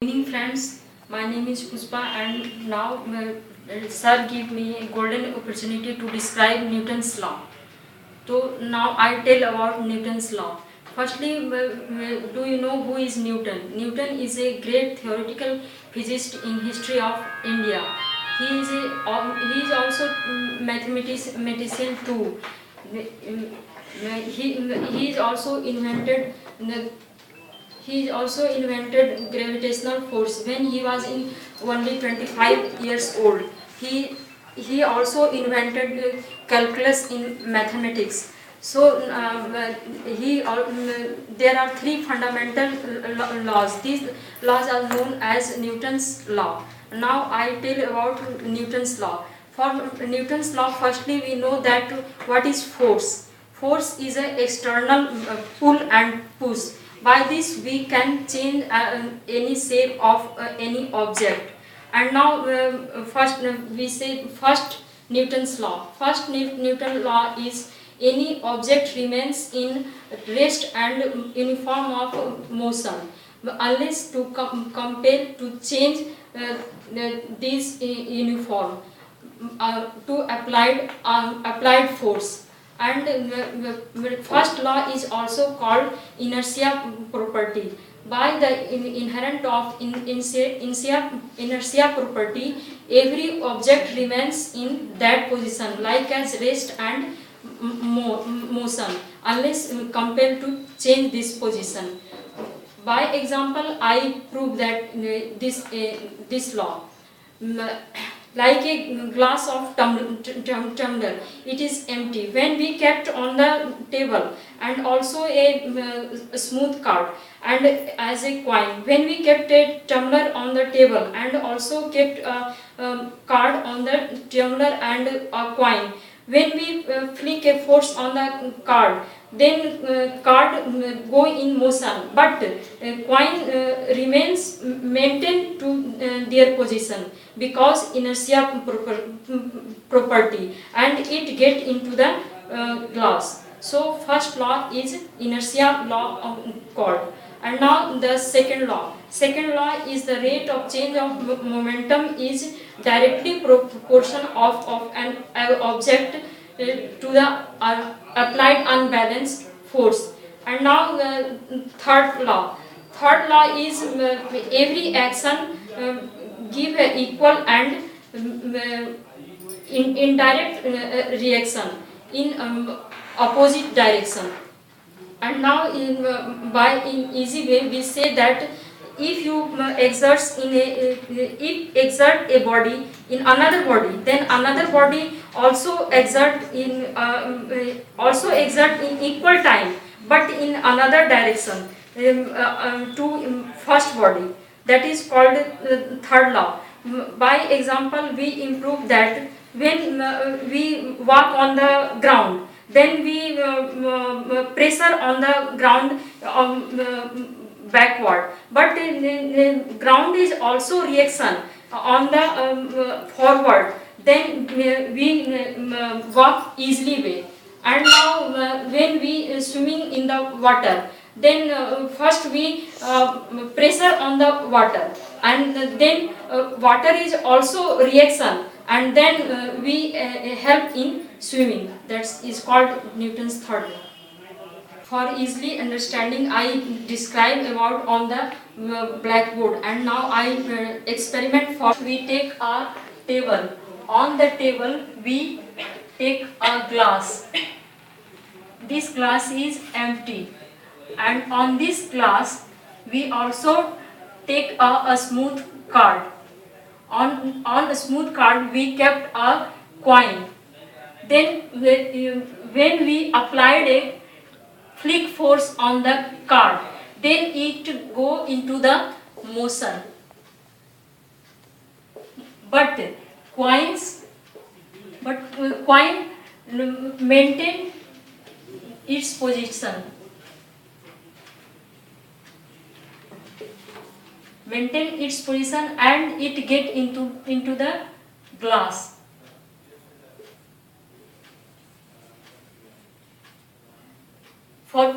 Evening friends, my name is Pushpa and now sir give me a golden opportunity to describe Newton's law. So now I tell about Newton's law. Firstly, do you know who is Newton? Newton is a great theoretical physicist in history of India. He is also mathematician too. He is also invented he also invented gravitational force when he was in only 25 years old. He he also invented calculus in mathematics. So there are three fundamental laws. These laws are known as Newton's law. Now I tell about Newton's law. For Newton's law, firstly we know that what is force. Force is an external pull and push. By this we can change any shape of any object. And now we say first Newton's law. First Newton law is any object remains in rest and uniform of motion unless to compel to change this uniform to applied force. And first law is also called inertia property. By the inherent of inertia property, every object remains in that position like as rest and motion unless compelled to change this position. By example, I prove that this law. Like a glass of tumbler, it is empty when we kept on the table, and also a smooth card and as a coin. When we kept a tumbler on the table and also kept a card on the tumbler and a coin, when we flick a force on the card, then card go in motion, but coin remains maintained to their position because inertia property, and it get into the glass. So first law is inertia law of chord. And now the second law. Second law is the rate of change of momentum is directly proportion of an object to the applied unbalanced force. And now the third law. Third law is every action give a equal and indirect reaction in opposite direction. And now in easy way we say that if you exert a body in another body, then another body also exert in equal time but in another direction to first body. That is called third law. By example, we improve that when we walk on the ground, then we pressure on the ground backward, but the ground is also reaction on the forward, then we walk easily way. And now when we swimming in the water, then first we pressure on the water, and then water is also reaction, and then we help in swimming. That is called Newton's third law. For easily understanding, I describe about on the blackboard, and now I experiment. For we take a table. On the table we take a glass. This glass is empty, and on this glass we also take a smooth card. On a smooth card we kept a coin. Then when we applied a flick force on the card, then it go into the motion. But coins, but coin maintain its position. Maintain its position and it get into the glass. For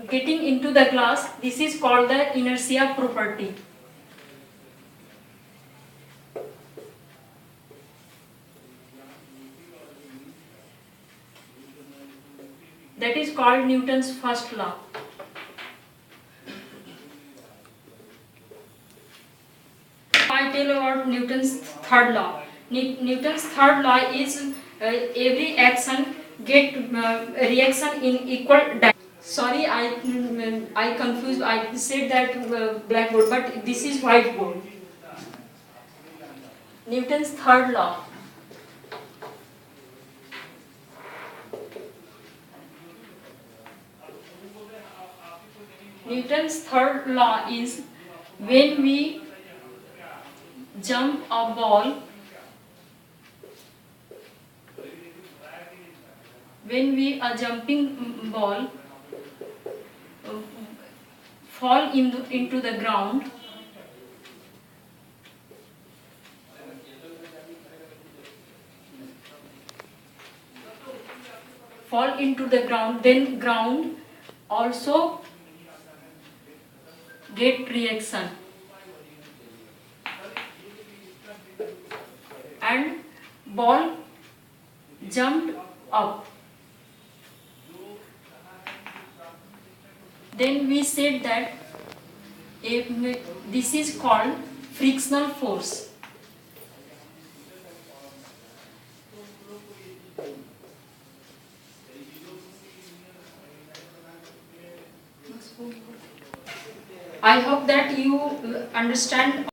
getting into the glass, this is called the inertia property. That is called Newton's first law. I tell about Newton's third law. Newton's third law is every action get reaction in equal direction. Sorry, I confused. I said that blackboard, but this is whiteboard. Newton's third law. Newton's third law is when we jump a ball, when we a jumping ball fall into the ground, then ground also get reaction and ball jumped up. Then we said that this is called frictional force. I hope that you understand